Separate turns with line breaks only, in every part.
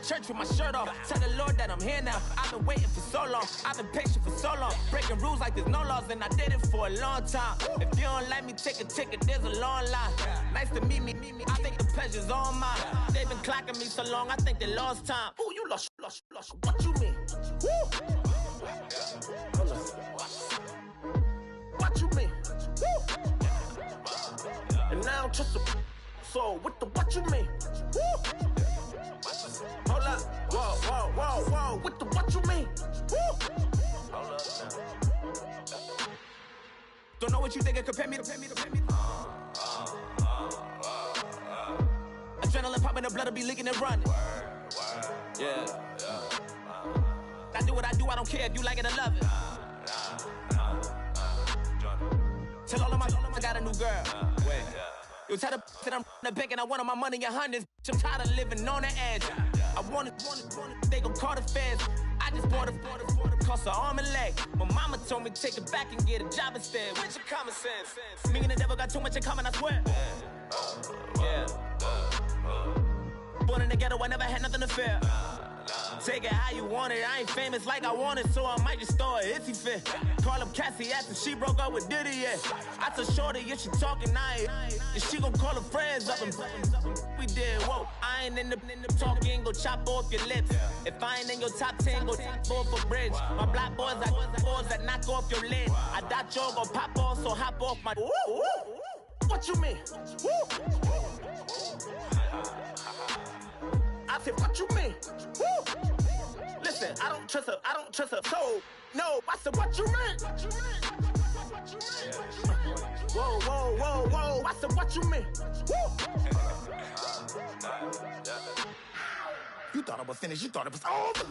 church with my shirt off. Tell the Lord that I'm here now. I've been waiting for so long. I've been patient for so long. Breaking rules like there's no laws, and I did it for a long time. If you don't like me, take a ticket, there's a long line. Nice to meet me. I think the pleasure's all mine. They've been clocking me so long, I think they lost time. Ooh, you lost. What you mean? Woo! What you mean? Woo! And now I'm just a so what you mean? Woo! Hold up, whoa, what you mean? Woo! Hold up now. Don't know what you think, compare me to. Adrenaline popping, the blood will be leaking and running. Yeah. I do what I do, I don't care if you like it or love it. Tell all of my I got a new girl. Wait. You tell the that I'm the bank and I want my money in hundreds. I'm tired of living on the edge. I want it, they gon' call the feds. I just bought a cost an arm and leg. My mama told me take it back and get a job instead. Where's your common sense? Me and the devil got too much in common, I swear. Yeah. Born in the ghetto, I never had nothing to fear. Take it how you want it. I ain't famous like I want it, so I might just throw a iffy fit. Call up Cassie after she broke up with Diddy, yeah. I told Shorty if she talking, and she gon' call her friends up and we did, whoa. I ain't in the talking, go chop off your lips. If I ain't in your top 10, go top 4 for bridge. My black boys like boys that knock off your lid. I thought y'all gon' pop off, so hop off my. What you mean? I said, what you mean? Woo! Listen, I don't trust her. So, no, I said, what you mean? Whoa, I said, what you mean? Woo! You thought I was finished, you thought it was over.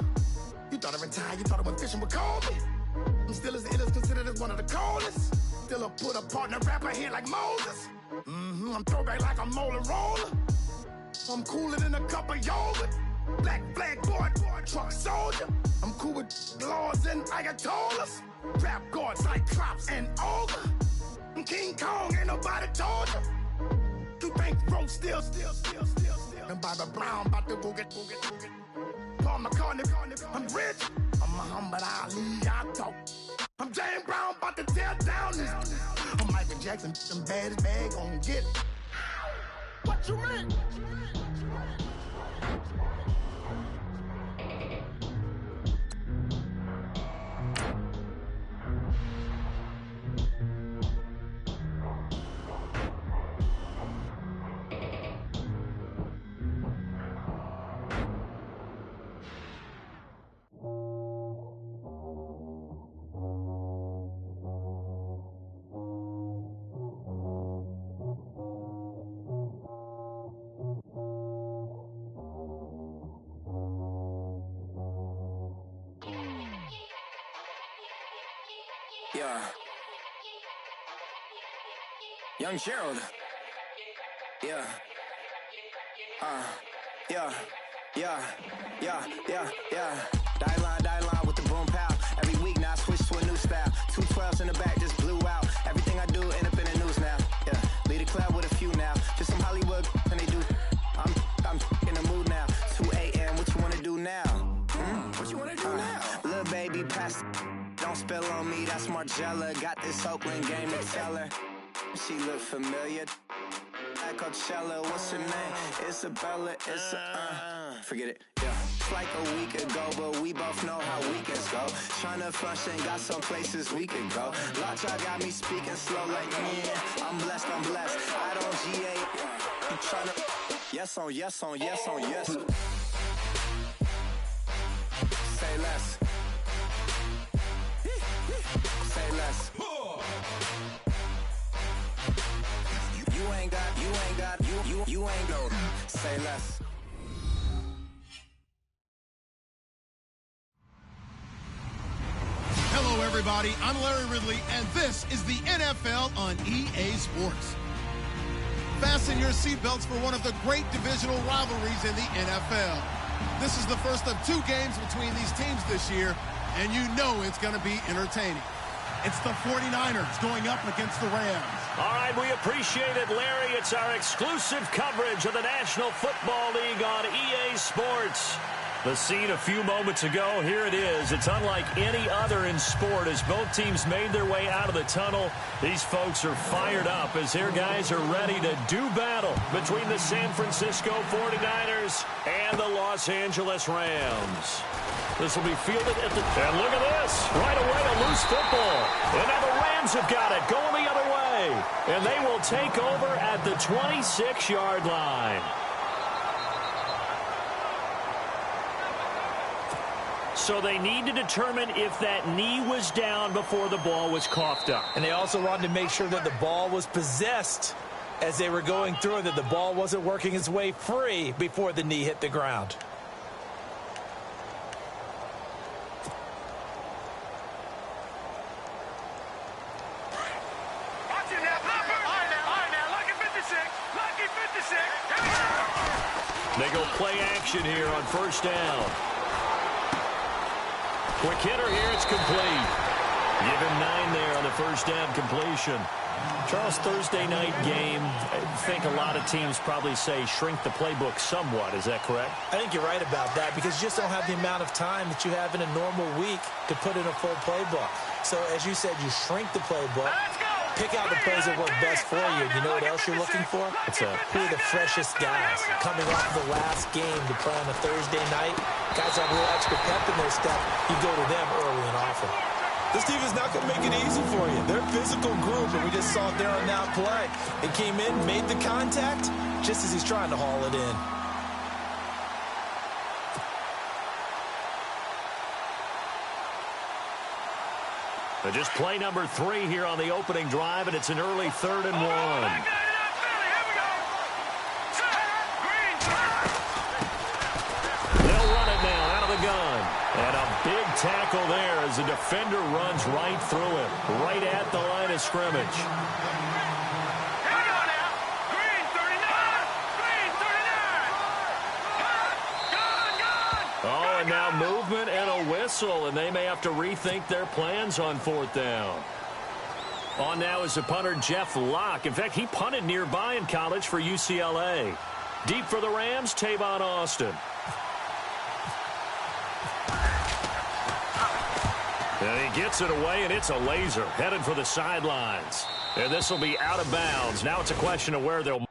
You thought I retired, you thought I went fishing with Kobe. I'm still as ill as considered as one of the coldest. Still a put a partner rapper here like Moses. I'm throwback like a molar roller. I'm cooler than a cup of yogurt. Black flag boy, truck soldier. I'm cool with laws and Ayatollahs. Rap god, Cyclops and Ogre. I'm King Kong, ain't nobody told you. You think Rome still. And Bobby Brown about to go get. Paul McCartney, I'm rich. I'm Muhammad Ali, I talk. I'm James Brown, about to tear down this. I'm Michael Jackson, them bad as bad, gon' get it. What you mean?
Yeah. Young Gerald. Yeah. Die line with the boom pow. Every week now I switch to a new style. 212s in the back just blew out. Everything I do end up in the news now. Yeah. Lead a club with a few now. Just some Hollywood and they do. I'm in the mood now. 2 a.m. What you wanna do now? What you wanna do now? Little baby pass. Don't spill on me, that's Margella. Got this Oakland game to tell her. She look familiar. Like Coachella, what's her name? Isabella, forget it, yeah. It's like a week ago, but we both know how weekends go. Tryna function, got some places we could go. Lot y'all got me speaking slow like, yeah, I'm blessed. I don't GA. I'm tryna, yes on yes. Say less. Say less. You ain't got, say less.
Hello, everybody. I'm Larry Ridley, and this is the NFL on EA Sports. Fasten your seatbelts for one of the great divisional rivalries in the NFL. This is the first of 2 games between these teams this year, and you know it's going to be entertaining. It's the 49ers going up against the Rams.
All right, we appreciate it, Larry. It's our exclusive coverage of the National Football League on EA Sports. The scene a few moments ago, here it is. It's unlike any other in sport as both teams made their way out of the tunnel. These folks are fired up as their guys are ready to do battle between the San Francisco 49ers and the Los Angeles Rams. This will be fielded at the... And look at this. Right away, a loose football. And now the Rams have got it, going the other way. And they will take over at the 26-yard line. So they need to determine if that knee was down before the ball was coughed up.
And they also wanted to make sure that the ball was possessed as they were going through it, that the ball wasn't working its way free before the knee hit the ground.
They go play action here on first down. Quick hitter here, it's complete. Give him 9 there on the first down completion. Charles, Thursday night game, I think a lot of teams probably say shrink the playbook somewhat. Is that correct?
I think you're right about that because you just don't have the amount of time that you have in a normal week to put in a full playbook. So, as you said, you shrink the playbook, pick out the plays that work best for you. You know what else you're looking for? Who are the freshest guys coming off of the last game to play on a Thursday night? Guys have a little extra pep in their step. You go to them early and often. This team is not going to make it easy for you. They're a physical group, and we just saw it there on that play. It came in, made the contact, just as he's trying to haul it in.
Just play number 3 here on the opening drive, and it's an early 3rd and 1. They'll run it now out of the gun. And a big tackle there as the defender runs right through him, right at the line of scrimmage. Oh, and now movement and a whistle, and they may have to rethink their plans on 4th down. On now is the punter, Jeff Locke. In fact, he punted nearby in college for UCLA. Deep for the Rams, Tavon Austin. And he gets it away, and it's a laser headed for the sidelines. And this will be out of bounds. Now it's a question of where they'll...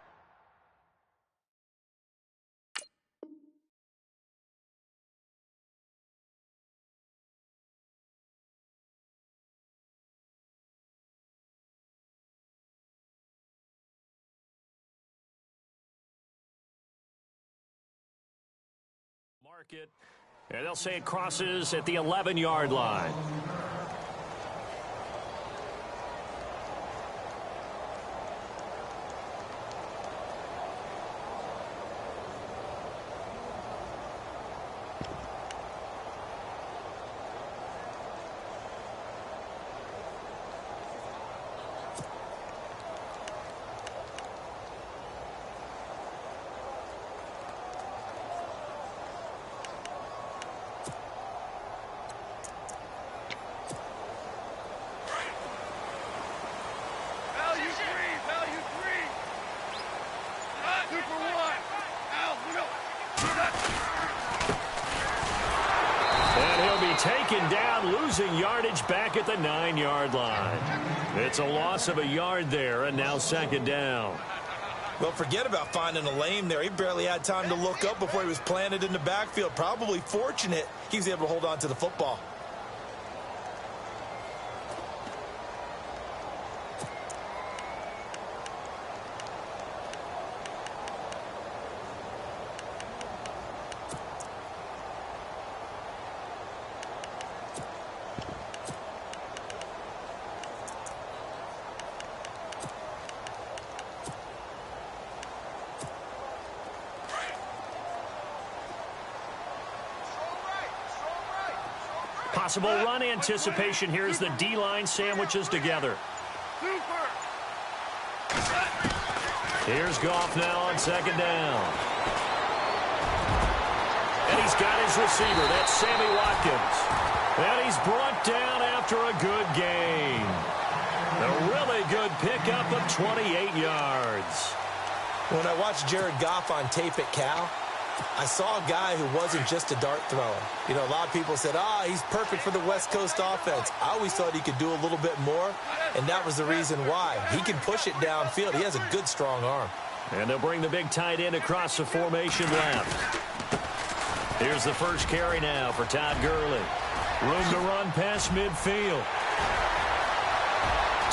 mark it. And they'll say it crosses at the 11-yard line. Taken down, losing yardage back at the 9-yard line. It's a loss of a yard there, and now 2nd down.
Well, forget about finding a lane there. He barely had time to look up before he was planted in the backfield. Probably fortunate he was able to hold on to the football.
Possible run anticipation here as the D-line sandwiches together. Here's Goff now on 2nd down. And he's got his receiver. That's Sammy Watkins. And he's brought down after a good gain. A really good pickup of 28 yards.
When I watched Jared Goff on tape at Cal, I saw a guy who wasn't just a dart thrower. You know, a lot of people said, he's perfect for the West Coast offense. I always thought he could do a little bit more, and that was the reason why. He can push it downfield. He has a good, strong arm.
And they'll bring the big tight end across the formation left. Here's the first carry now for Todd Gurley. Room to run past midfield.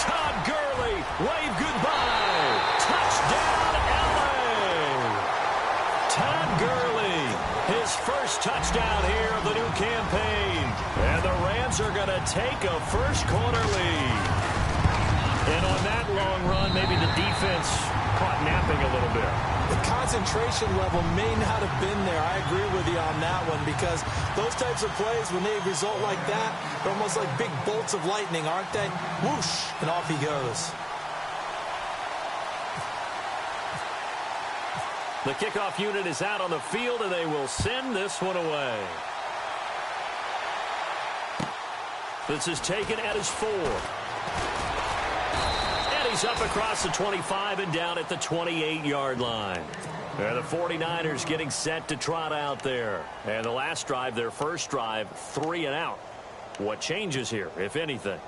Todd Gurley, wave goodbye. Touchdown, LA. Todd Gurley, his first touchdown here of the new campaign. And the Rams are going to take a first-quarter lead. And on that long run, maybe the defense caught napping a little bit.
The concentration level may not have been there. I agree with you on that one, because those types of plays, when they result like that, they're almost like big bolts of lightning, aren't they? Whoosh, and off he goes.
The kickoff unit is out on the field, and they will send this one away. This is taken at his 4. He's up across the 25 and down at the 28-yard line. And the 49ers getting set to trot out there. And the last drive, their first drive, 3 and out. What changes here, if anything?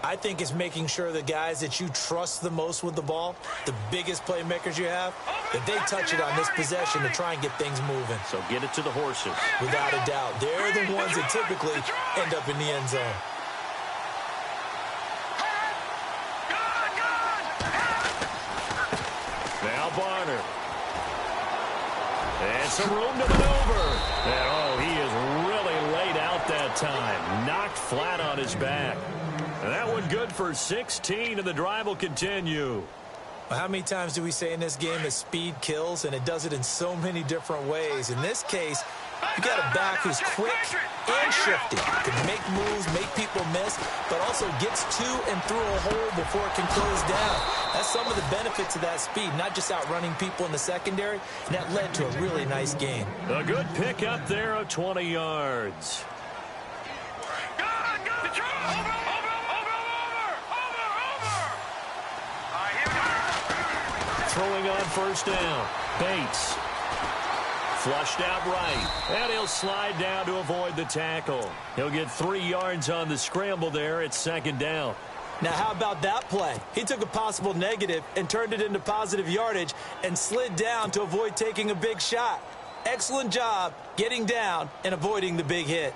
I think it's making sure the guys that you trust the most with the ball, the biggest playmakers you have, that they touch it on this possession to try and get things moving.
So get it to the horses.
Without a doubt. They're the ones that typically end up in the end zone.
Now Barner. And some room to maneuver. And, he is really laid out that time. Knocked flat on his back. And that one good for 16, and the drive will continue.
Well, how many times do we say in this game that speed kills, and it does it in so many different ways? In this case, you got a back who's quick and shifty, can make moves, make people miss, but also gets to and through a hole before it can close down. That's some of the benefits of that speed, not just outrunning people in the secondary, and that led to a really nice game.
A good pick up there of 20 yards. Throwing on first down. Bates. Flushed out right. And he'll slide down to avoid the tackle. He'll get 3 yards on the scramble there at second down.
Now, how about that play? He took a possible negative and turned it into positive yardage and slid down to avoid taking a big shot. Excellent job getting down and avoiding the big hit.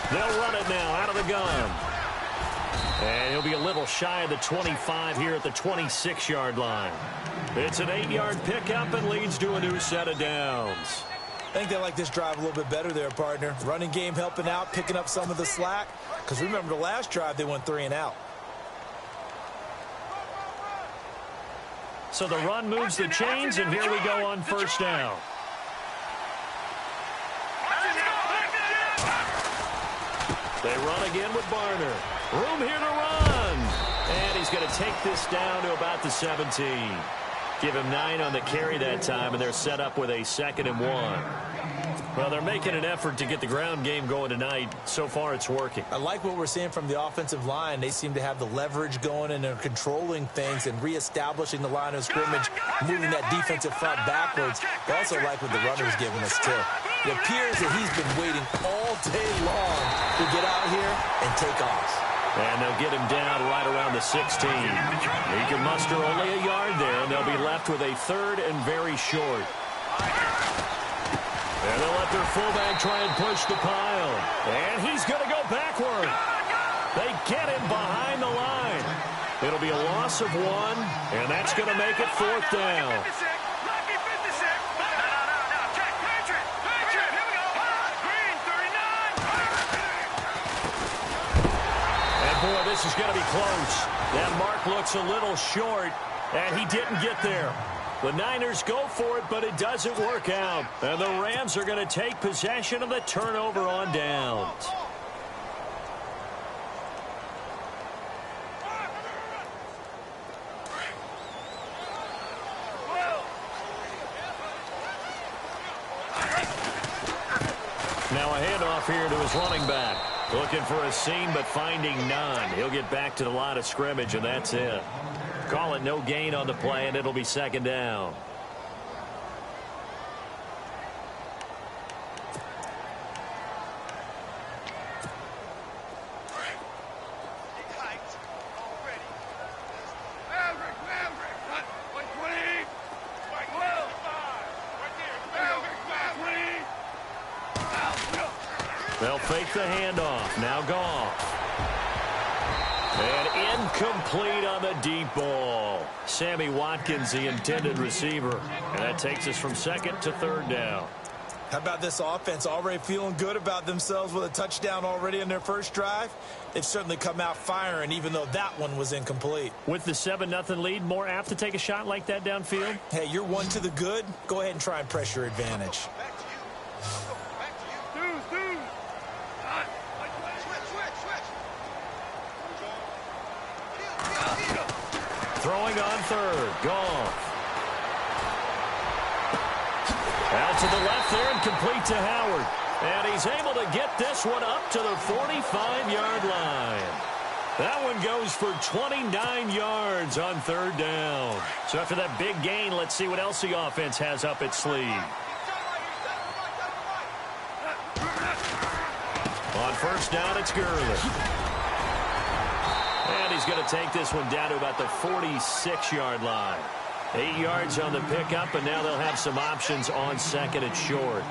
They'll run it now out of the gun. And he'll be a little shy of the 25 here at the 26-yard line. It's an 8-yard pickup and leads to a new set of downs.
I think they like this drive a little bit better there, partner. Running game helping out, picking up some of the slack. Because remember the last drive, they went 3 and out.
So the run moves the chains, and here we go on first down. They run again with Barner. Room here to run. And he's going to take this down to about the 17. Give him 9 on the carry that time, and they're set up with a 2nd and 1. Well, they're making an effort to get the ground game going tonight. So far, it's working.
I like what we're seeing from the offensive line. They seem to have the leverage going, and they're controlling things and reestablishing the line of scrimmage, moving that defensive front backwards. I also like what the runner's giving us, too. It appears that he's been waiting all day long to get out here and take off.
And they'll get him down right around the 16. He can muster only a yard there, and they'll be left with a 3rd and very short. And they'll let their fullback try and push the pile. And he's going to go backward. They get him behind the line. It'll be a loss of 1, and that's going to make it 4th down. Boy, this is going to be close. That mark looks a little short, and he didn't get there. The Niners go for it, but it doesn't work out. And the Rams are going to take possession of the turnover on downs. Now a handoff here to his running back. Looking for a seam, but finding none. He'll get back to the line of scrimmage, and that's it. Call it no gain on the play, and it'll be second down. They'll fake the handoff. Now Goff. And incomplete on the deep ball. Sammy Watkins, the intended receiver. And that takes us from second to third down.
How about this offense already feeling good about themselves with a touchdown already in their first drive? They've certainly come out firing, even though that one was incomplete.
With the 7-0 lead, more apt to take a shot like that downfield?
Hey, you're one to the good. Go ahead and try and press your advantage.
Throwing on third. Goff. Out to the left there and complete to Howard. And he's able to get this one up to the 45-yard line. That one goes for 29 yards on third down. So after that big gain, let's see what else the offense has up its sleeve. On first down, it's Gurley. And he's going to take this one down to about the 46-yard line. 8 yards on the pickup, and now they'll have some options on second and short.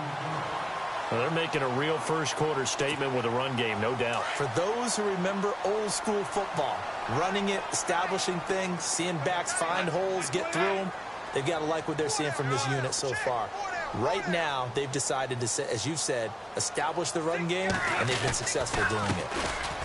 Well, they're making a real first-quarter statement with a run game, no doubt.
For those who remember old-school football, running it, establishing things, seeing backs find holes, get through them, they've got to like what they're seeing from this unit so far. Right now, they've decided to, as you've said, establish the run game, and they've been successful doing it.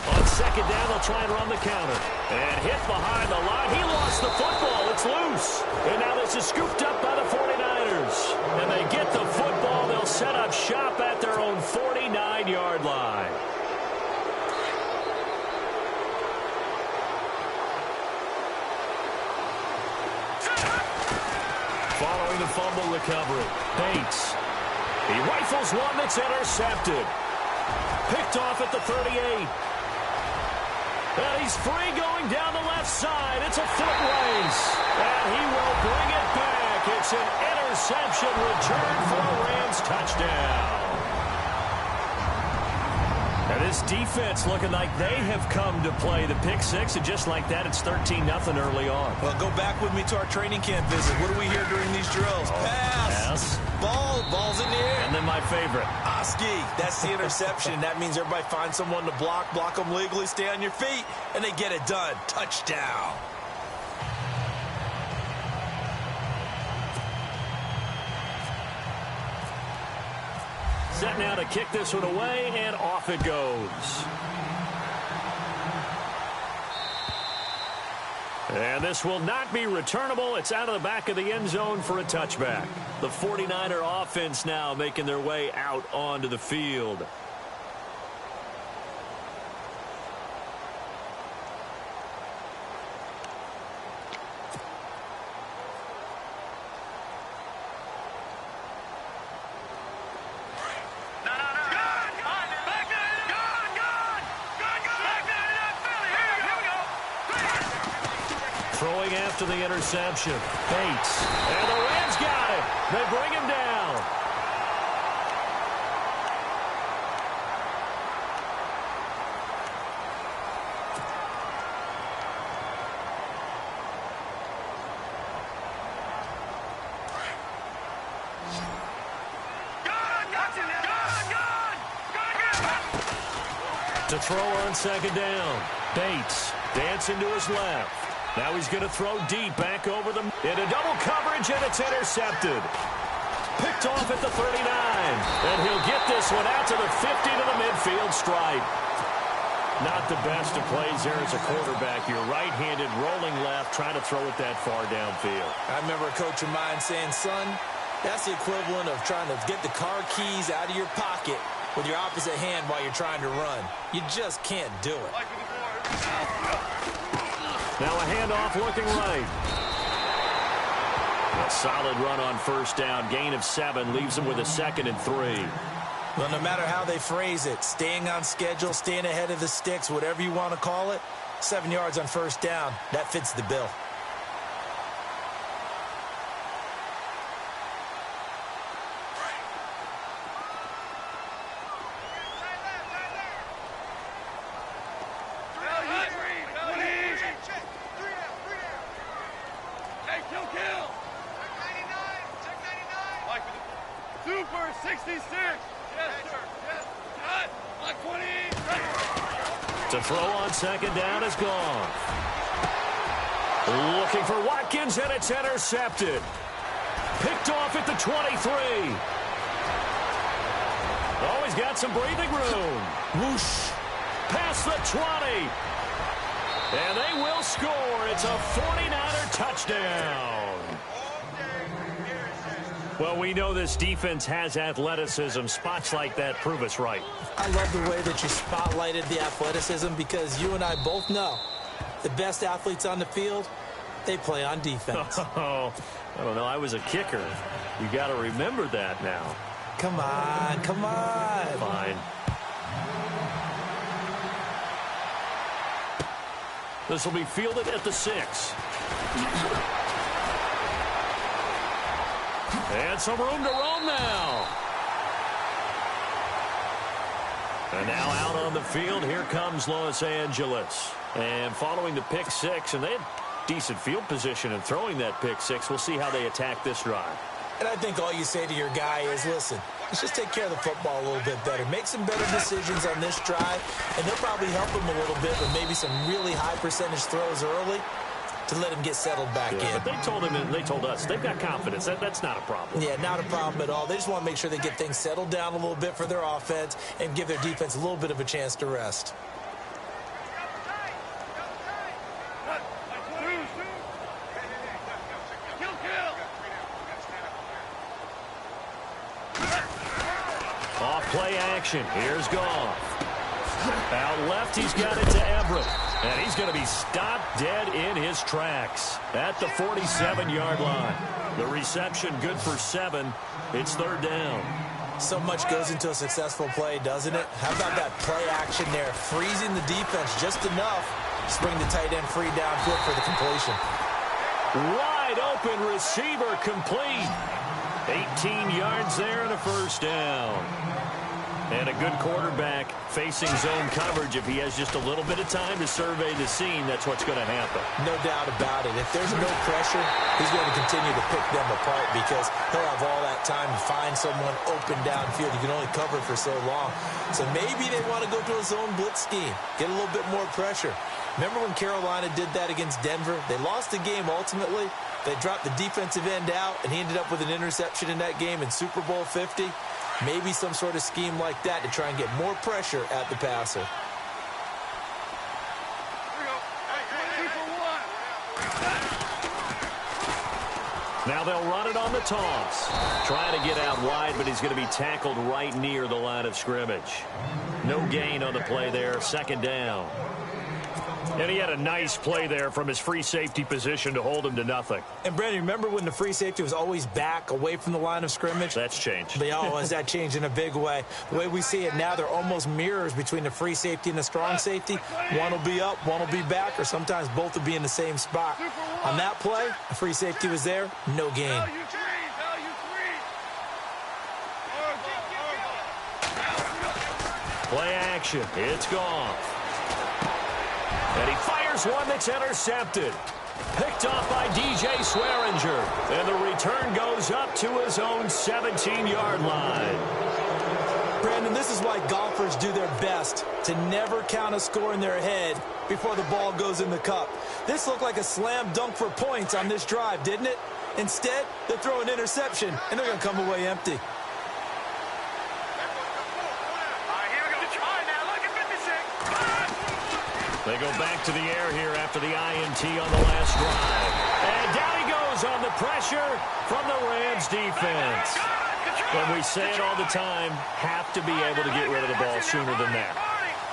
On second down, they'll try and run the counter. And hit behind the line. He lost the football. It's loose. And now this is scooped up by the 49ers. And they get the football. They'll set up shop at their own 49-yard line. Following the fumble recovery, Bates. He rifles one that's intercepted. Picked off at the 38. And he's free going down the left side. It's a foot race. And he will bring it back. It's an interception return for a Rams touchdown. And this defense looking like they have come to play the pick six. And just like that, it's 13-0 early on.
Well, go back with me to our training camp visit. What do we hear during these drills? Pass. Ball's in the air.
And then my favorite.
Oski. That's the interception. That means everybody finds someone to block them legally, stay on your feet, and they get it done. Touchdown.
Set now to kick this one away, and off it goes. And this will not be returnable. It's out of the back of the end zone for a touchback. The 49er offense now making their way out onto the field. Throwing after the interception. Bates. And the Rams got it. They bring him down. To throw on second down. Bates dancing to his left. Now he's going to throw deep back over them into double coverage, and it's intercepted. Picked off at the 39. And he'll get this one out to the 50 to the midfield stripe. Not the best of plays there as a quarterback. You're right-handed, rolling left, trying to throw it that far downfield.
I remember a coach of mine saying, son, that's the equivalent of trying to get the car keys out of your pocket with your opposite hand while you're trying to run. You just can't do it.
Now a handoff looking right. A solid run on first down. Gain of 7 leaves them with a 2nd and 3.
Well, no matter how they phrase it, staying on schedule, staying ahead of the sticks, whatever you want to call it, 7 yards on first down, that fits the bill.
Super 66. Yes, sir. Yes. Cut. Like 20.
To throw on second down is gone. Looking for Watkins, and it's intercepted. Picked off at the 23. Oh, he's got some breathing room. Whoosh. Past the 20. And they will score. It's a 49er touchdown. Well, we know this defense has athleticism. Spots like that prove us right.
I love the way that you spotlighted the athleticism because you and I both know the best athletes on the field, they play on defense.
Oh, I don't know. I was a kicker. You got to remember that now.
Come on, come on.
Fine. This will be fielded at the 6. And some room to roam now. And now out on the field, here comes Los Angeles. And following the pick 6, and they had decent field position in throwing that pick 6. We'll see how they attack this drive.
And I think all you say to your guy is, listen, let's just take care of the football a little bit better. Make some better decisions on this drive, and they'll probably help him a little bit with maybe some really high percentage throws early to let him get settled back in.
But they told him, and they told us, they've got confidence. That's not a problem.
Yeah, not a problem at all. They just want to make sure they get things settled down a little bit for their offense and give their defense a little bit of a chance to rest.
Off play action. Here's Goff. Out left, he's got it to Everett. And he's going to be stopped dead in his tracks at the 47-yard line. The reception good for 7. It's third down.
So much goes into a successful play, doesn't it? How about that play action there? Freezing the defense just enough to bring the tight end free downfield for the completion.
Wide open receiver complete. 18 yards there and a first down. And a good quarterback facing zone coverage. If he has just a little bit of time to survey the scene, that's what's going to happen.
No doubt about it. If there's no pressure, he's going to continue to pick them apart because he'll have all that time to find someone open downfield. You can only cover for so long. So maybe they want to go to a zone blitz scheme, get a little bit more pressure. Remember when Carolina did that against Denver? They lost the game ultimately. They dropped the defensive end out, and he ended up with an interception in that game in Super Bowl 50. Maybe some sort of scheme like that to try and get more pressure at the passer.
Now they'll run it on the toss. Trying to get out wide, but he's going to be tackled right near the line of scrimmage. No gain on the play there. Second down. And he had a nice play there from his free safety position to hold him to nothing.
And, Brandon, remember when the free safety was always back away from the line of scrimmage?
That's changed.
That changed in a big way. The way we see it now, they're almost mirrors between the free safety and the strong safety. One will be up, one will be back, or sometimes both will be in the same spot. On that play, the free safety was there, no gain.
Play action. It's gone. And he fires one that's intercepted. Picked off by DJ Swearinger. And the return goes up to his own 17-yard line.
Brandon, this is why golfers do their best to never count a score in their head before the ball goes in the cup. This looked like a slam dunk for points on this drive, didn't it? Instead, they throw an interception, and they're going to come away empty.
They go back to the air here after the INT on the last drive. And down he goes on the pressure from the Rams defense. And we say it all the time, have to be able to get rid of the ball sooner than that.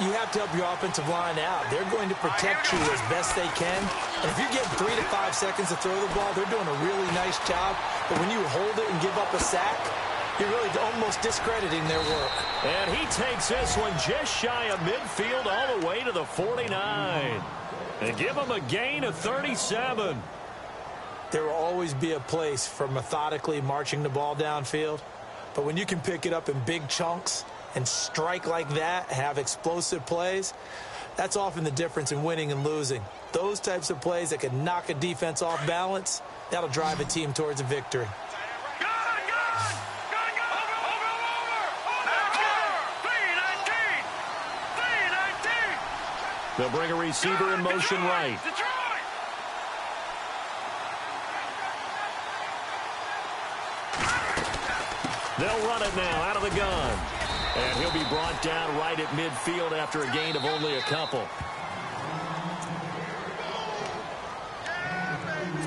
You have to help your offensive line out. They're going to protect you as best they can. And if you get 3 to 5 seconds to throw the ball, they're doing a really nice job. But when you hold it and give up a sack, you're really almost discrediting their work.
And he takes this one just shy of midfield all the way to the 49. And give him a gain of 37.
There will always be a place for methodically marching the ball downfield. But when you can pick it up in big chunks and strike like that, have explosive plays, that's often the difference in winning and losing. Those types of plays that can knock a defense off balance, that'll drive a team towards a victory.
They'll bring a receiver in motion right. They'll run it now out of the gun. And he'll be brought down right at midfield after a gain of only a couple.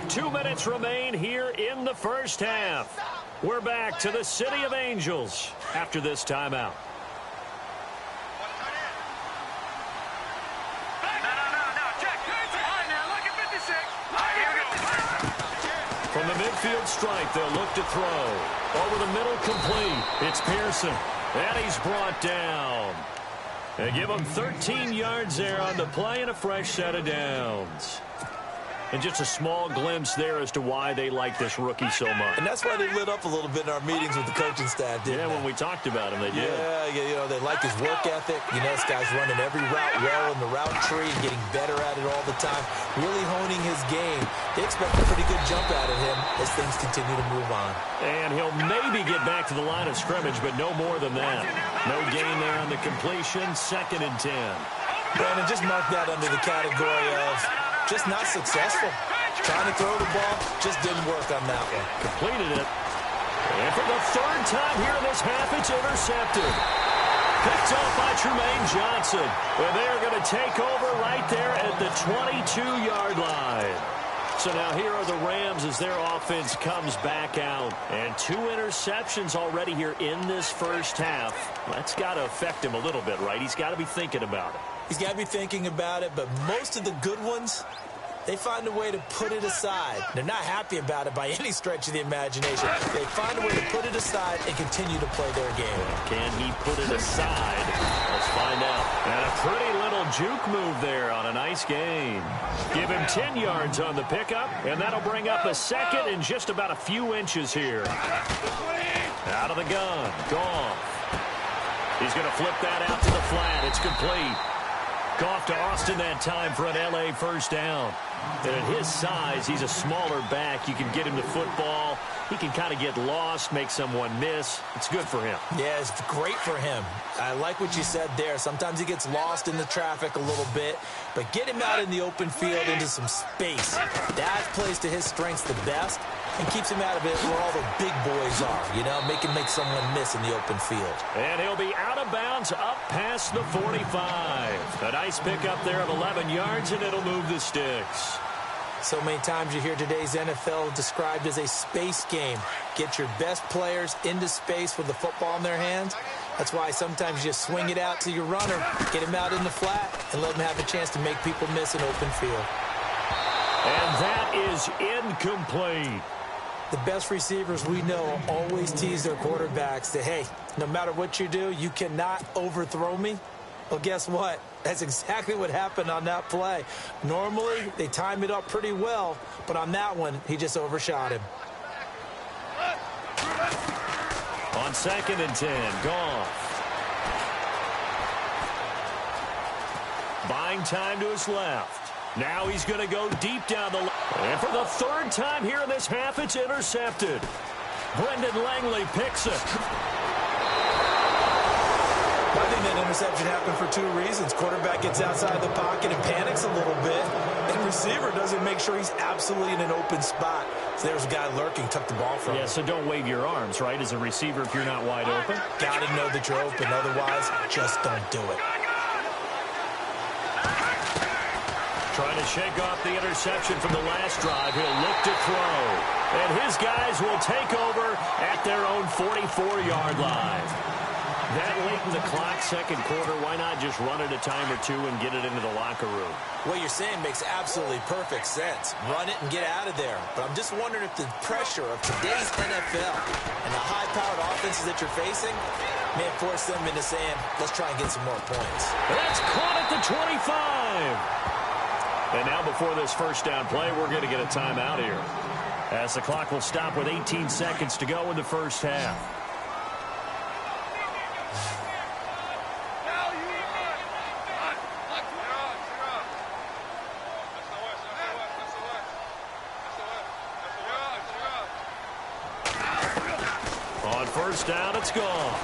2 minutes remain here in the first half. We're back to the City of Angels after this timeout. From the midfield stripe, they'll look to throw. Over the middle, complete. It's Pearson. And he's brought down. They give him 13 yards there on the play and a fresh set of downs. And just a small glimpse there as to why they like this rookie so much.
And that's why they lit up a little bit in our meetings with the coaching staff, didn't they?
Yeah, when we talked about him, they did.
Yeah, you know, they like his work ethic. You know, this guy's running every route well in the route tree and getting better at it all the time, really honing his game. They expect a pretty good jump out of him as things continue to move on. And
he'll maybe get back to the line of scrimmage, but no more than that. No gain there on the completion, 2nd and 10.
Brandon, just mark that under the category of just not successful. Trying to throw the ball, just didn't work on that one.
Completed it. And for the 3rd time here in this half, it's intercepted. Picked off by Trumaine Johnson. And they're going to take over right there at the 22-yard line. So now here are the Rams as their offense comes back out. And 2 interceptions already here in this first half. That's got to affect him a little bit, right? He's got to be thinking about it.
He's got to be thinking about it, but most of the good ones, they find a way to put it aside. They're not happy about it by any stretch of the imagination. They find a way to put it aside and continue to play their game.
Can he put it aside? Let's find out. And a pretty little juke move there on a nice gain. Give him 10 yards on the pickup, and that'll bring up a 2nd and just about a few inches here. Out of the gun. Goff. He's going to flip that out to the flat. It's complete. Goff to Austin that time for an L.A. first down. And at his size, he's a smaller back. You can get him the football. He can kind of get lost, make someone miss. It's good for him. Yeah, it's great for him. I like what you said there. Sometimes he gets lost in the traffic a little bit, but get him out in the open field into some space. That plays to his strengths the best and keeps him out of it where all the big boys are, you know, make someone miss in the open field. And he'll be out of bounds up past the 45. A nice pickup there of 11 yards, and it'll move the sticks. So many times you hear today's NFL described as a space game. Get your best players into space with the football in their hands. That's why sometimes you just swing it out to your runner, get him out in the flat, and let him have a chance to make people miss an open field. And that is incomplete. The best receivers we know always tease their quarterbacks that, hey, no matter what you do, you cannot overthrow me. Well, guess what? That's exactly what happened on that play. Normally, they time it up pretty well, but on that one, he just overshot him. On 2nd and 10, Goff. Buying time to his left. Now he's going to go deep down the line. And for the 3rd time here in this half, it's intercepted. Brendan Langley picks it. I think that interception happened for 2 reasons. Quarterback gets outside the pocket and panics a little bit. And receiver doesn't make sure he's absolutely in an open spot. So there's a guy lurking, took the ball from him. Yeah, so don't wave your arms, right, as a receiver if you're not wide open. Got to know that you're open. Otherwise, just don't do it. Trying to shake off the interception from the last drive. He'll look to throw. And his guys will take over at their own 44-yard line. That late in the clock, second quarter, why not just run it a time or two and get it into the locker room?
What you're saying makes absolutely perfect sense. Run it and get out of there. But I'm just wondering if the pressure of today's NFL and the high-powered offenses that you're facing may force them into saying, let's try and get some more points.
That's caught at the 25. And now before this first down play, we're going to get a timeout here, as the clock will stop with 18 seconds to go in the first half. On first down, it's gone.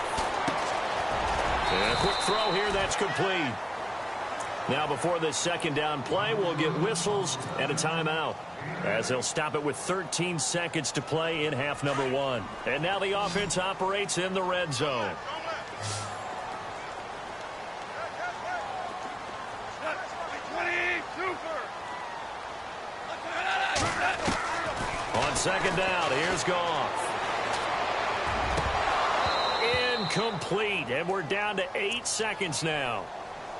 And a quick throw here, that's complete. Now before this second down play, we'll get whistles and a timeout, as they'll stop it with 13 seconds to play in half number 1. And now the offense operates in the red zone. On second down, here's Goff. Incomplete, and we're down to 8 seconds now.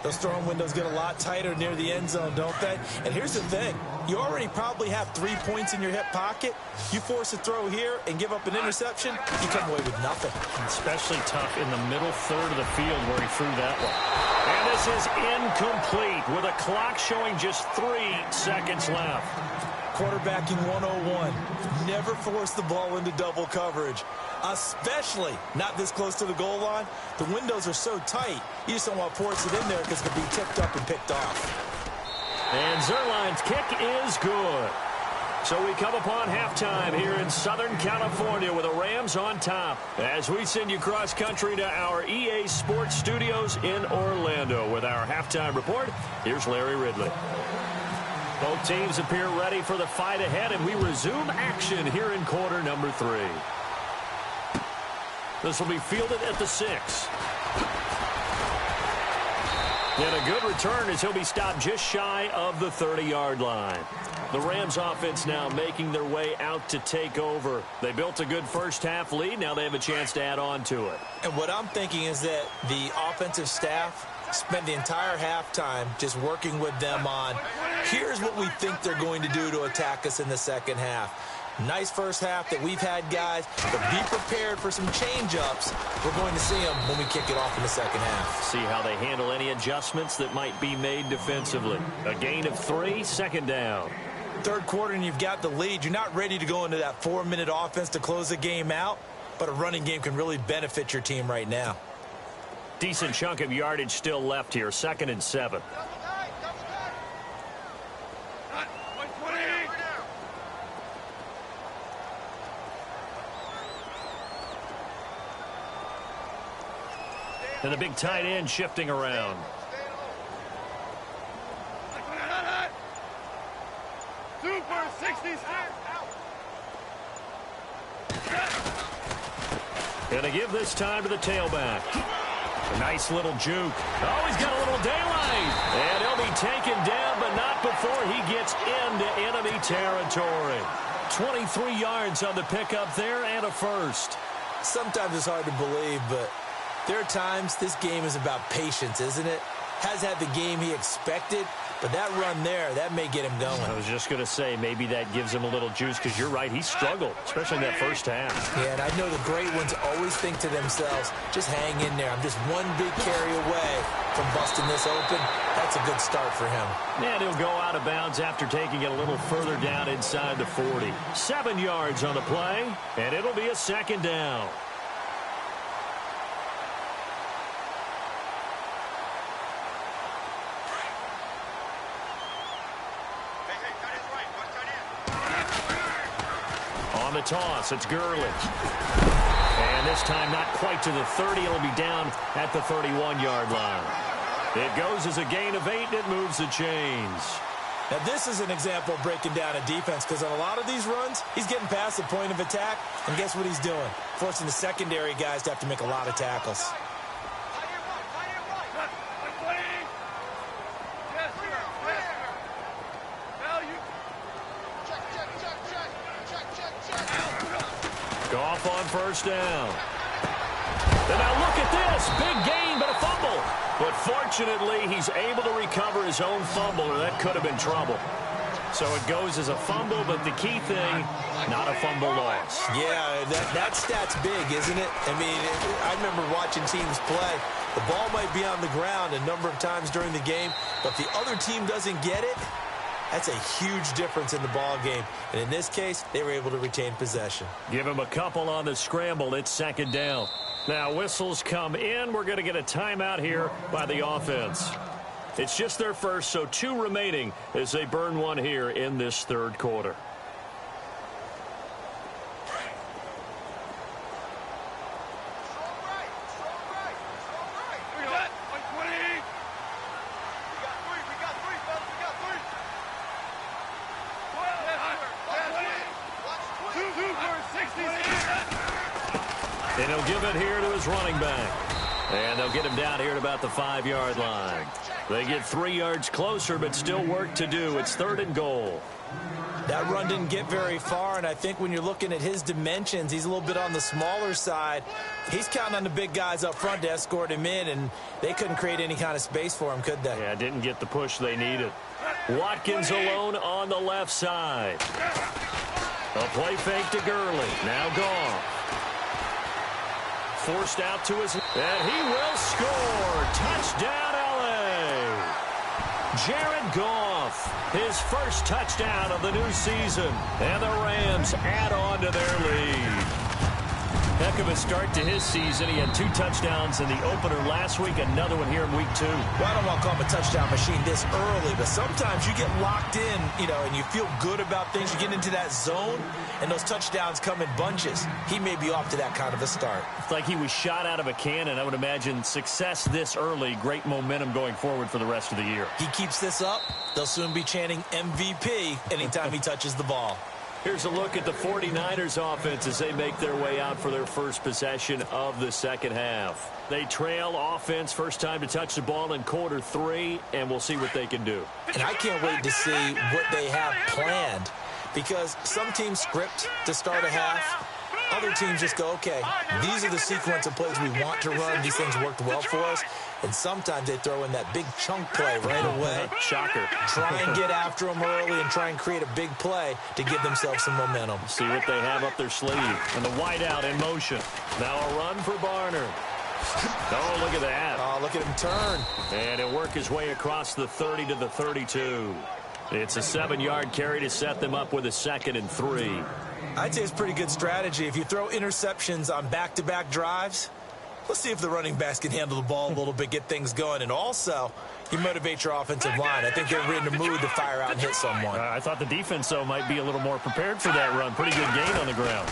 Those throwing windows get a lot tighter near the end zone, don't they? And here's the thing. You already probably have 3 points in your hip pocket. You force a throw here and give up an interception, you come away with nothing.
Especially tough in the middle third of the field where he threw that one. And this is incomplete with a clock showing just 3 seconds left.
Quarterbacking 101. Never force the ball into double coverage, especially not this close to the goal line. The windows are so tight, you just don't want to force it in there because it could be tipped up and picked off.
And Zuerlein's kick is good. So we come upon halftime here in Southern California with the Rams on top, as we send you cross country to our EA Sports Studios in Orlando with our halftime report. Here's Larry Ridley. Both teams appear ready for the fight ahead, and we resume action here in quarter number 3. This will be fielded at the 6. And a good return as he'll be stopped just shy of the 30-yard line. The Rams offense now making their way out to take over. They built a good first half lead. Now they have a chance to add on to it.
And what I'm thinking is that the offensive staff spent the entire halftime just working with them on, here's what we think they're going to do to attack us in the second half. Nice first half that we've had, guys, but be prepared for some change-ups. We're going to see them when we kick it off in the second half.
See how they handle any adjustments that might be made defensively. A gain of 3, second down.
Third quarter and you've got the lead. You're not ready to go into that 4-minute offense to close the game out, but a running game can really benefit your team right now.
Decent chunk of yardage still left here. 2nd and 7. And the big tight end shifting around.
Super 66.
Gonna give this time to the tailback. A nice little juke. Oh, he's got a little daylight. And he'll be taken down, but not before he gets into enemy territory. 23 yards on the pickup there and a first.
Sometimes it's hard to believe, but there are times this game is about patience, isn't it? Has had the game he expected, but that run there, that may get him going.
I was just going to say, maybe that gives him a little juice, because you're right, he struggled, especially in that first half.
Yeah, and I know the great ones always think to themselves, just hang in there. I'm just one big carry away from busting this open. That's a good start for him.
And he'll go out of bounds after taking it a little further down inside the 40. 7 yards on the play, and it'll be a second down. On the toss, it's Gurley. And this time not quite to the 30. It'll be down at the 31-yard line. It goes as a gain of 8, and it moves the chains.
Now, this is an example of breaking down a defense, because on a lot of these runs, he's getting past the point of attack, and guess what he's doing? Forcing the secondary guys to have to make a lot of tackles.
Goff on first down. And now look at at this. Big gain, but a fumble. But fortunately, he's able to recover his own fumble, or that could have been trouble. So it goes as a fumble, but the key thing, not a fumble loss.
Yeah, that stat's big, isn't it? I mean, I remember watching teams play. The ball might be on the ground a number of times during the game, but if the other team doesn't get it, that's a huge difference in the ball game. And in this case, they were able to retain possession.
Give him a couple on the scramble. It's second down. Now whistles come in. We're going to get a timeout here by the offense. It's just their first, so 2 remaining as they burn one here in this third quarter. And he'll give it here to his running back. And they'll get him down here at about the 5-yard line. They get 3 yards closer, but still work to do. It's 3rd and goal.
That run didn't get very far, and I think when you're looking at his dimensions, he's a little bit on the smaller side. He's counting on the big guys up front to escort him in, and they couldn't create any kind of space for him, could they?
Yeah, didn't get the push they needed. Watkins alone on the left side. A play fake to Gurley. Now Goff. Forced out to his, and he will score. Touchdown, L.A. Jared Goff, his first touchdown of the new season, and the Rams add on to their lead. Heck of a start to his season. He had 2 touchdowns in the opener last week, another one here in week 2.
Well, I don't want to call him a touchdown machine this early, but sometimes you get locked in, and you feel good about things. You get into that zone, and those touchdowns come in bunches. He may be off to that kind of a start.
It's like he was shot out of a cannon. I would imagine success this early, great momentum going forward for the rest of the year.
He keeps this up, they'll soon be chanting MVP anytime he touches the ball.
Here's a look at the 49ers offense as they make their way out for their first possession of the second half. They trail offense, first time to touch the ball in quarter 3, and we'll see what they can do.
And I can't wait to see what they have planned, because some teams script to start a half. Other teams just go, okay, these are the sequence of plays we want to run. These things worked well for us. And sometimes they throw in that big chunk play right away.
Shocker.
Try and get after them early and try and create a big play to give themselves some momentum.
See what they have up their sleeve. And the wideout in motion. Now a run for Barner. Oh, look at that.
Oh, look at him turn.
And he'll work his way across the 30 to the 32. It's a 7-yard carry to set them up with a 2nd and 3.
I'd say it's pretty good strategy. If you throw interceptions on back-to-back drives, let's see if the running backs can handle the ball a little bit, get things going. And also, you motivate your offensive line. I think they're in the mood to fire out and hit someone.
I thought the defense, though, might be a little more prepared for that run. Pretty good gain on the ground.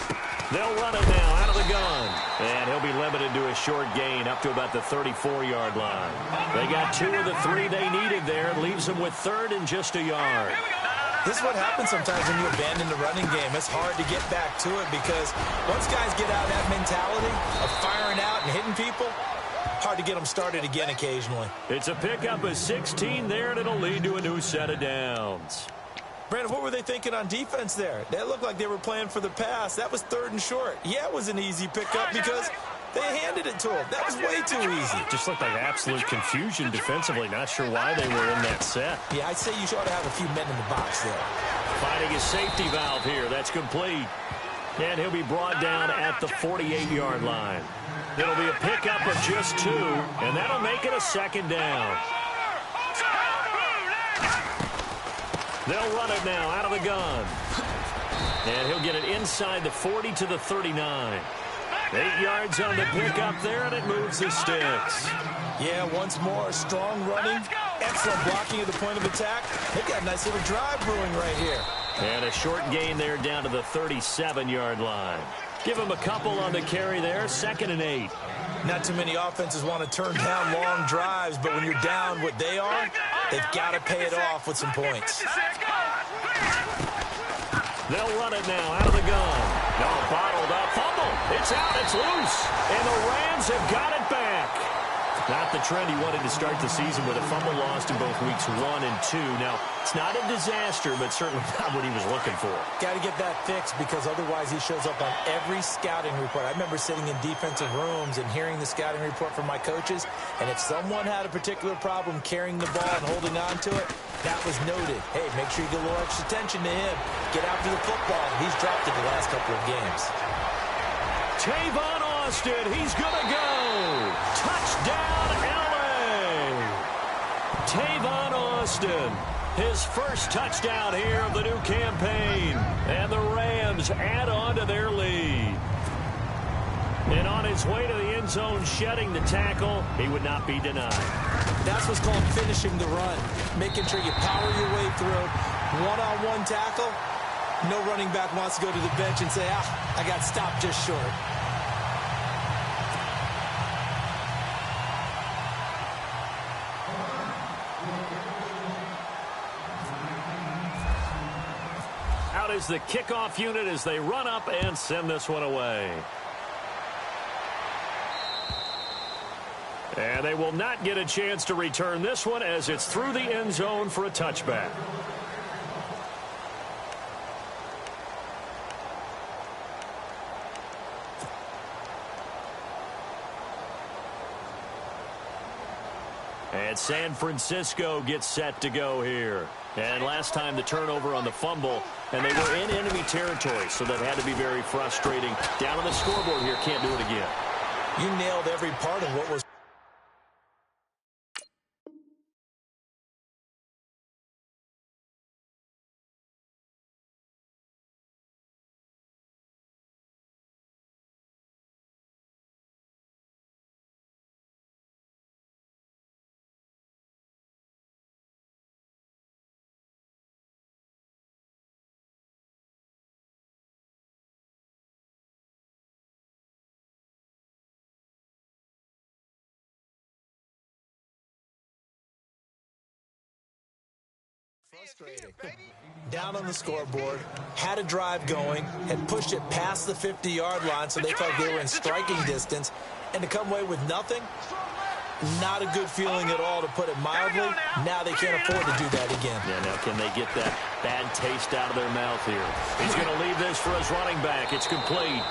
They'll run it now out of the gun. And he'll be limited to a short gain up to about the 34-yard line. They got 2 of the 3 they needed there. Leaves them with 3rd and just a yard.
This is what happens sometimes when you abandon the running game. It's hard to get back to it because once guys get out of that mentality of firing out and hitting people, hard to get them started again occasionally.
It's a pickup of 16 there, and it'll lead to a new set of downs.
Brandon, what were they thinking on defense there? They looked like they were playing for the pass. That was 3rd and short. Yeah, it was an easy pickup because they handed it to him. That was way too easy.
Just looked like absolute confusion defensively. Not sure why they were in that set.
Yeah, I'd say you ought to have a few men in the box there.
Finding a safety valve here. That's complete. And he'll be brought down at the 48-yard line. It'll be a pickup of just 2, and that'll make it a 2nd down. They'll run it now out of the gun. And he'll get it inside the 40 to the 39. 8 yards on the pickup there, and it moves the sticks.
Yeah, once more, strong running, excellent blocking at the point of attack. They've got a nice little drive brewing right here.
And a short gain there down to the 37-yard line. Give him a couple on the carry there, 2nd and 8.
Not too many offenses want to turn down long drives, but when you're down what they are, they've got to pay it off with some points.
They'll run it now out of the gun. No, bottled up. Fumble. It's out. It's loose. And the Rams have got it back. Not the trend he wanted to start the season with a fumble lost in both weeks 1 and 2. Now, it's not a disaster, but certainly not what he was looking for.
Got to get that fixed because otherwise he shows up on every scouting report. I remember sitting in defensive rooms and hearing the scouting report from my coaches, and if someone had a particular problem carrying the ball and holding on to it, that was noted. Hey, make sure you get a little extra attention to him. Get after the football. He's dropped it the last couple of games.
Tavon Austin, he's going to go. Touchdown, L.A. Tavon Austin, his first touchdown here of the new campaign. And the Rams add on to their lead. And on his way to the end zone, shedding the tackle, he would not be denied.
That's what's called finishing the run, making sure you power your way through. One-on-one tackle, no running back wants to go to the bench and say, I got stopped just short.
Out is the kickoff unit as they run up and send this one away. And they will not get a chance to return this one as it's through the end zone for a touchback. And San Francisco gets set to go here. And last time the turnover on the fumble, and they were in enemy territory, so that had to be very frustrating. Down on the scoreboard here, can't do it again.
You nailed every part of what was. Frustrating. Down on the scoreboard, had a drive going, had pushed it past the 50-yard line so they felt they were in striking distance, and to come away with nothing, not a good feeling at all, to put it mildly. Now they can't afford to do that again.
Yeah, now can they get that bad taste out of their mouth here? He's going to leave this for his running back. It's complete.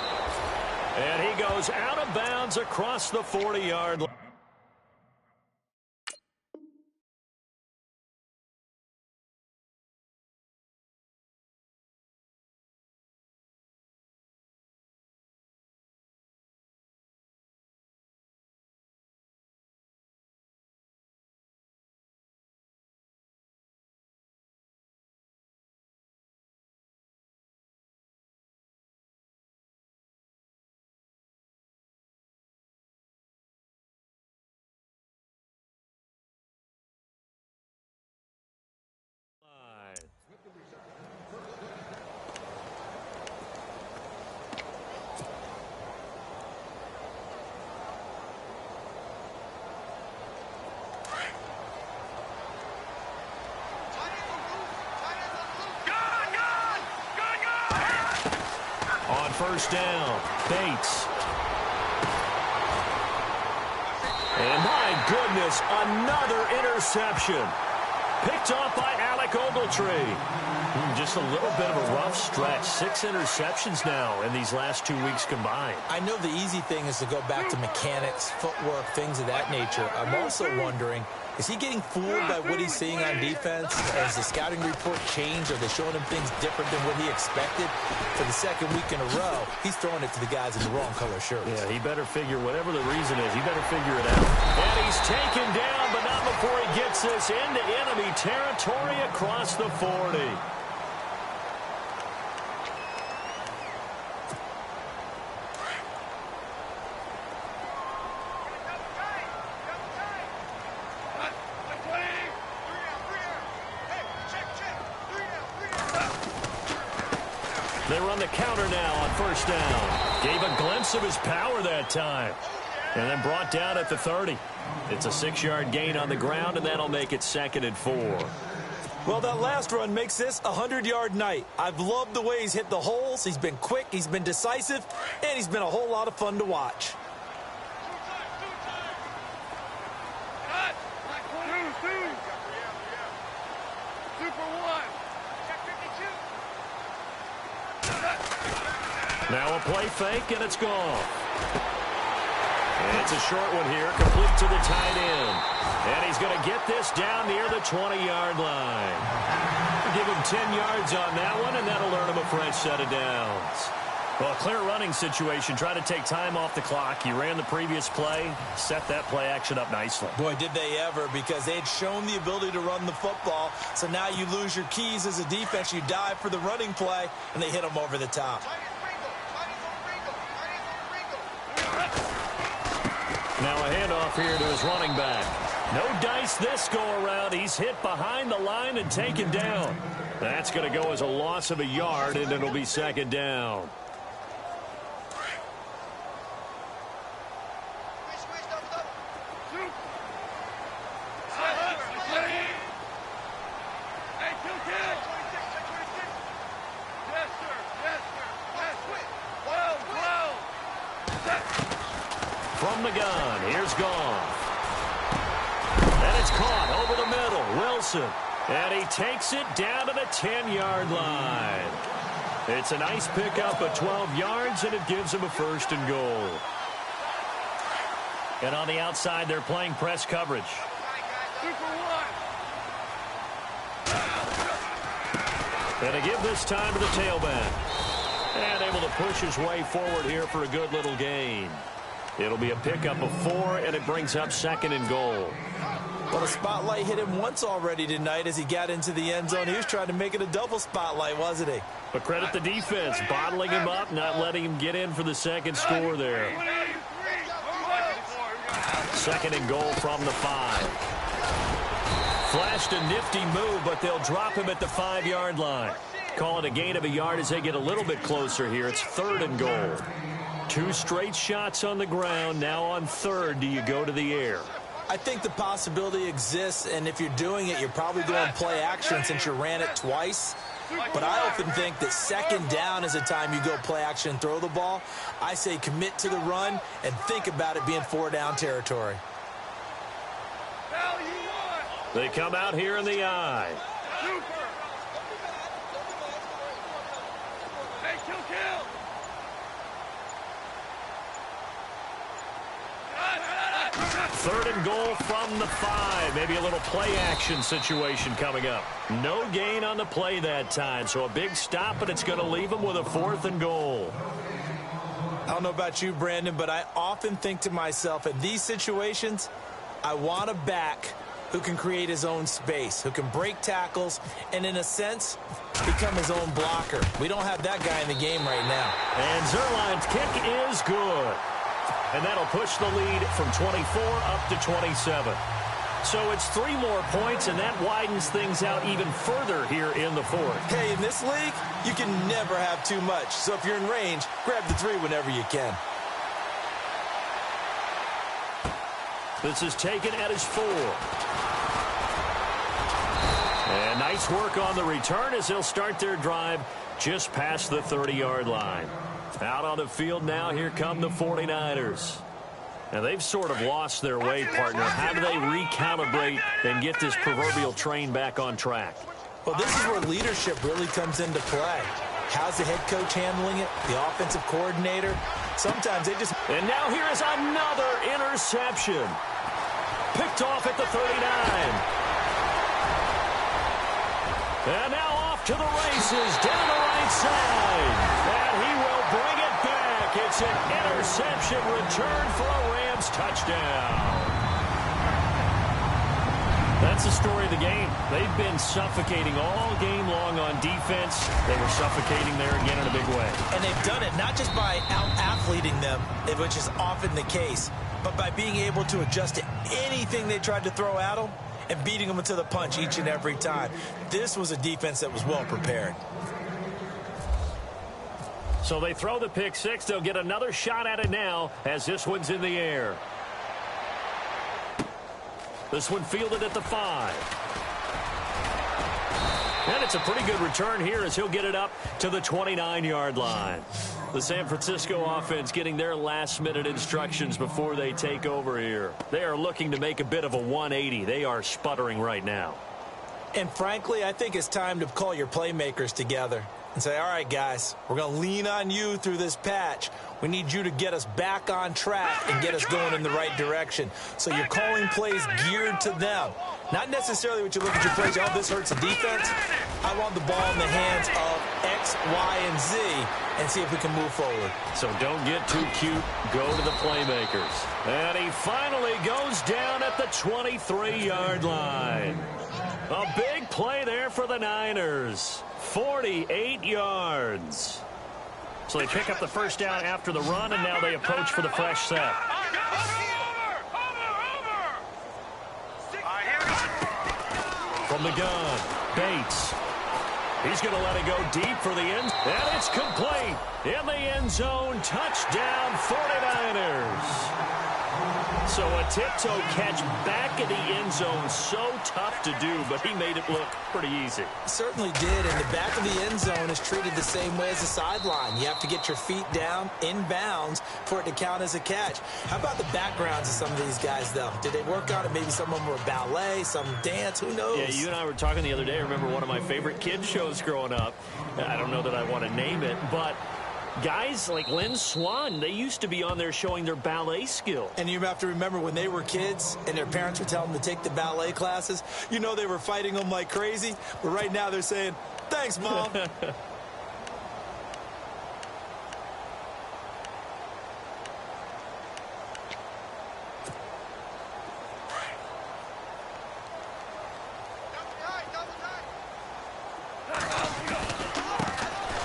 And he goes out of bounds across the 40-yard line. On first down, Bates. And my goodness, another interception. Picked off by Alec Ogletree. Just a little bit of a rough stretch. 6 interceptions now in these last 2 weeks combined.
I know the easy thing is to go back to mechanics, footwork, things of that nature. I'm also wondering, is he getting fooled by what he's seeing on defense? Has the scouting report changed? Are they showing him things different than what he expected? For the second week in a row, he's throwing it to the guys in the wrong color shirts.
Yeah, he better figure, whatever the reason is, he better figure it out. And he's taken down, but not before he gets this into enemy territory across the 40. They run the counter now on first down. Gave a glimpse of his power that time. And then brought down at the 30. It's a 6-yard gain on the ground, and that'll make it 2nd and 4.
Well, that last run makes this a 100-yard night. I've loved the way he's hit the holes. He's been quick, he's been decisive, and he's been a whole lot of fun to watch.
Now a play fake, and it's gone. And it's a short one here, complete to the tight end. And he's going to get this down near the 20-yard line. Give him 10 yards on that one, and that'll earn him a fresh set of downs. Well, a clear running situation. Try to take time off the clock. He ran the previous play, set that play action up nicely.
Boy, did they ever, because they had shown the ability to run the football. So now you lose your keys as a defense. You dive for the running play, and they hit him over the top.
Now a handoff here to his running back. No dice this go-around. He's hit behind the line and taken down. That's going to go as a loss of a yard, and it'll be second down. From the gun, here's Goff. And it's caught over the middle. Wilson. And he takes it down to the 10-yard line. It's a nice pickup of 12 yards, and it gives him a first and goal. And on the outside, they're playing press coverage. And to give this time to the tailback. And able to push his way forward here for a good little gain. It'll be a pickup of 4, and it brings up second and goal.
Well, the spotlight hit him once already tonight as he got into the end zone. He was trying to make it a double spotlight, wasn't he?
But credit the defense, bottling him up, not letting him get in for the second score there. Second and goal from the 5. Flashed a nifty move, but they'll drop him at the 5-yard line. Call it a gain of a yard as they get a little bit closer here. It's third and goal. 2 straight shots on the ground. Now on third, do you go to the air?
I think the possibility exists, and if you're doing it, you're probably going play action since you ran it twice. But I often think that second down is the time you go play action and throw the ball. I say commit to the run and think about it being 4-down territory.
They come out here in the eye. Third and goal from the 5. Maybe a little play action situation coming up. No gain on the play that time, so a big stop, and it's going to leave them with a 4th and goal.
I don't know about you, Brandon, but I often think to myself, in these situations, I want a back who can create his own space, who can break tackles, and in a sense, become his own blocker. We don't have that guy in the game right now.
And Zuerlein's kick is good. And that'll push the lead from 24 up to 27. So it's 3 more points, and that widens things out even further here in the 4th.
Hey, in this league, you can never have too much. So if you're in range, grab the 3 whenever you can.
This is taken at his 4. And nice work on the return as they'll start their drive just past the 30-yard line. Out on the field now, here come the 49ers. Now, they've sort of lost their way, partner. How do they recalibrate and get this proverbial train back on track?
Well, this is where leadership really comes into play. How's the head coach handling it? The offensive coordinator? Sometimes they just...
And now here is another interception. Picked off at the 39. And now off to the races down the right side. And he will bring it back. It's an interception return for a Rams touchdown. That's the story of the game. They've been suffocating all game long on defense. They were suffocating there again in a big way.
And they've done it not just by out-athleting them, which is often the case, but by being able to adjust to anything they tried to throw at them and beating them to the punch each and every time. This was a defense that was well prepared.
So they throw the pick 6. They'll get another shot at it now as this one's in the air. This one fielded at the 5. And it's a pretty good return here as he'll get it up to the 29-yard line. The San Francisco offense getting their last-minute instructions before they take over here. They are looking to make a bit of a 180. They are sputtering right now.
And frankly, I think it's time to call your playmakers together. and say, all right, guys, we're going to lean on you through this patch. We need you to get us back on track and get us going in the right direction. So you're calling plays geared to them. Not necessarily what you look at your plays, oh, this hurts the defense. I want the ball in the hands of X, Y, and Z and see if we can move forward.
So don't get too cute. Go to the playmakers. And he finally goes down at the 23-yard line. A big play there for the Niners. 48 yards. So they pick up the first down after the run, and now they approach for the fresh set. From the gun, Bates. He's going to let it go deep for the end, and it's complete. In the end zone, touchdown 49ers. So a tiptoe catch back in the end zone, so tough to do, but he made it look pretty easy.
Certainly did, and the back of the end zone is treated the same way as the sideline. You have to get your feet down in bounds for it to count as a catch. How about the backgrounds of some of these guys, though? Did they work on it? Maybe some of them were ballet, some dance, who knows?
Yeah, you and I were talking the other day. I remember one of my favorite kids shows growing up. I don't know that I want to name it, but guys like Lynn Swan, they used to be on there showing their ballet skill.
And you have to remember when they were kids and their parents would tell them to take the ballet classes, you know they were fighting them like crazy. But right now they're saying, thanks, Mom.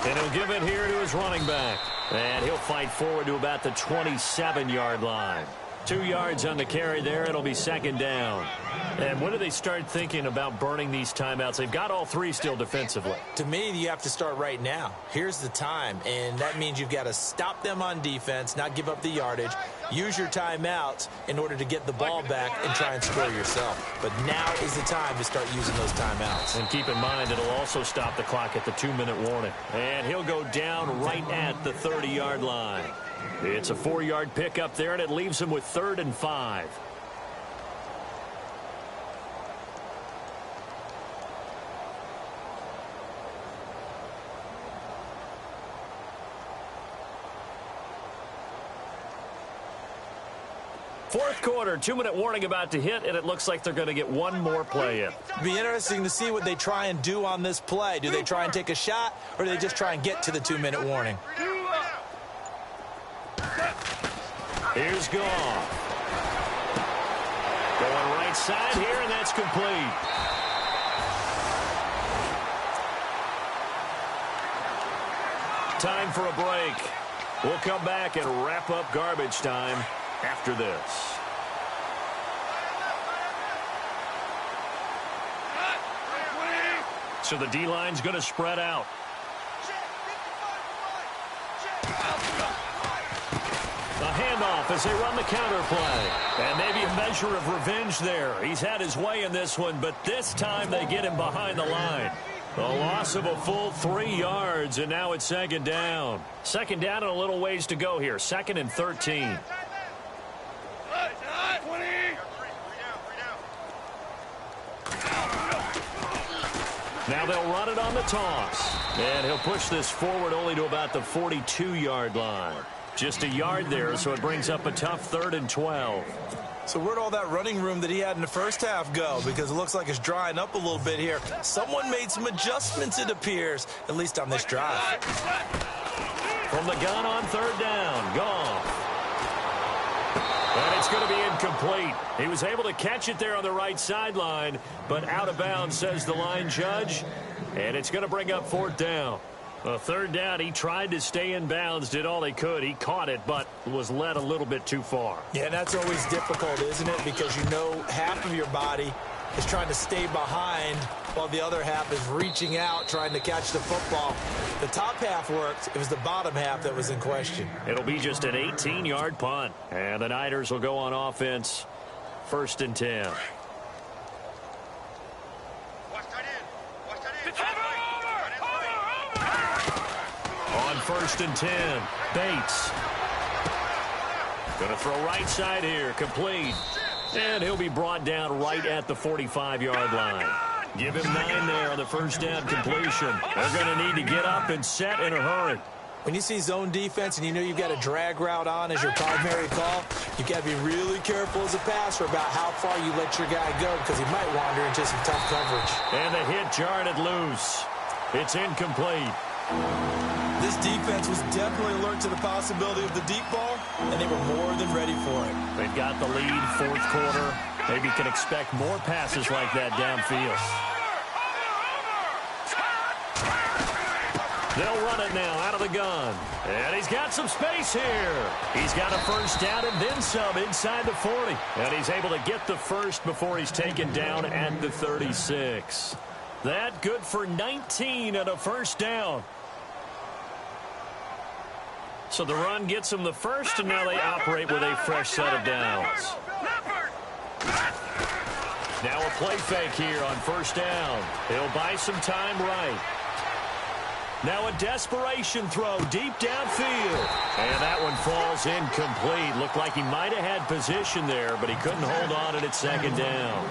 And he'll give it here to his running back. And he'll fight forward to about the 27-yard line. 2 yards on the carry there. It'll be second down. And when do they start thinking about burning these timeouts? They've got all three still defensively.
To me, you have to start right now. Here's the time, and that means you've got to stop them on defense, not give up the yardage, use your timeouts in order to get the ball back and try and score yourself. But now is the time to start using those timeouts.
And keep in mind, it'll also stop the clock at the 2-minute warning. And he'll go down right at the 30-yard line. It's a 4-yard pickup there, and it leaves him with 3rd and 5. Fourth quarter, 2-minute warning about to hit, and it looks like they're going to get one more play in.
It'll be interesting to see what they try and do on this play. Do they try and take a shot, or do they just try and get to the 2-minute warning?
Here's Goff. Going right side here, and that's complete. Time for a break. We'll come back and wrap up garbage time after this. So the D-line's going to spread out. A handoff as they run the counter play. And maybe a measure of revenge there. He's had his way in this one, but this time they get him behind the line. A loss of a full 3 yards, and now it's second down. Second down and a little ways to go here. 2nd and 13. Now they'll run it on the toss. And he'll push this forward only to about the 42-yard line. Just a yard there, so it brings up a tough 3rd and 12.
So where'd all that running room that he had in the first half go? Because it looks like it's drying up a little bit here. Someone made some adjustments, it appears, at least on this drive.
From the gun on 3rd down, Goff. And it's going to be incomplete. He was able to catch it there on the right sideline, but out of bounds, says the line judge. And it's going to bring up 4th down. A 3rd down, he tried to stay in bounds, did all he could. He caught it, but was led a little bit too far.
Yeah, and that's always difficult, isn't it? Because you know half of your body is trying to stay behind while the other half is reaching out, trying to catch the football. The top half worked. It was the bottom half that was in question.
It'll be just an 18-yard punt. And the Niners will go on offense. 1st and 10. On 1st and 10, Bates. Going to throw right side here, complete. And he'll be brought down right at the 45-yard line. Give him 9 there on the first down completion. They're going to need to get up and set in a hurry.
When you see zone defense and you know you've got a drag route on as your primary call, you've got to be really careful as a passer about how far you let your guy go because he might wander into some tough coverage.
And the hit jarred it loose. It's incomplete.
This defense was definitely alert to the possibility of the deep ball, and they were more than ready for it.
They've got the lead, fourth quarter. Maybe can expect more passes like that downfield. They'll run it now out of the gun. And he's got some space here. He's got a first down and then some inside the 40. And he's able to get the first before he's taken down at the 36. That good for 19 and a first down. So the run gets him the first, and now they operate with a fresh set of downs. Now a play fake here on first down. He'll buy some time right. Now a desperation throw deep downfield. And that one falls incomplete. Looked like he might have had position there, but he couldn't hold on at second down.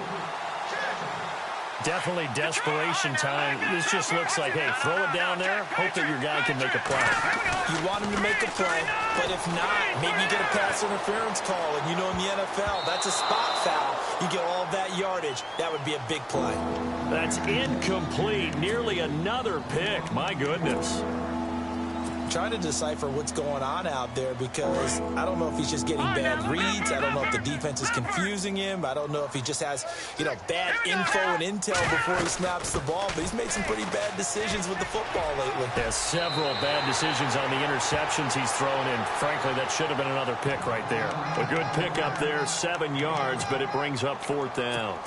Definitely desperation time. This just looks like, hey, throw it down there, hope that your guy can make a play.
You want him to make a play, but if not, maybe you get a pass interference call. And you know in the NFL, that's a spot foul. You get all of that yardage. That would be a big play.
That's incomplete. Nearly another pick. My goodness.
Trying to decipher what's going on out there because I don't know if he's just getting bad reads. I don't know if the defense is confusing him. I don't know if he just has, bad info and intel before he snaps the ball. But he's made some pretty bad decisions with the football lately.
Yeah, several bad decisions on the interceptions he's thrown in. Frankly, that should have been another pick right there. A good pick up there, 7 yards, but it brings up fourth down.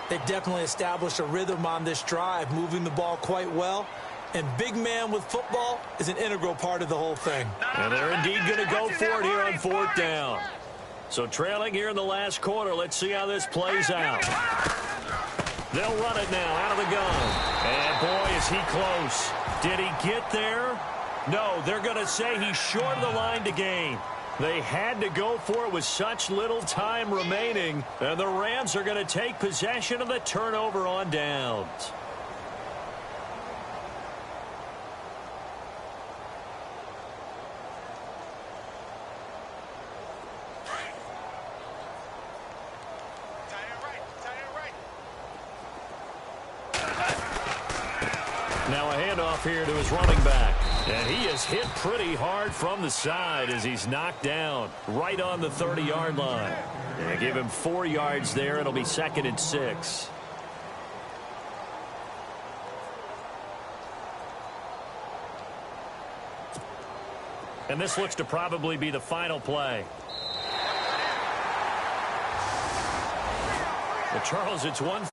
They've definitely established a rhythm on this drive, moving the ball quite well. And big man with football is an integral part of the whole thing.
And they're indeed going to go for it here on fourth down. So trailing here in the last quarter, let's see how this plays out. They'll run it now out of the gun. And boy, is he close. Did he get there? No, they're going to say he's short of the line to gain. They had to go for it with such little time remaining. And the Rams are going to take possession of the turnover on downs. Now a handoff here to his running back. And he is hit pretty hard from the side as he's knocked down right on the 30-yard line. And give him 4 yards there. It'll be 2nd and 6. And this looks to probably be the final play. Well, Charles, it's one.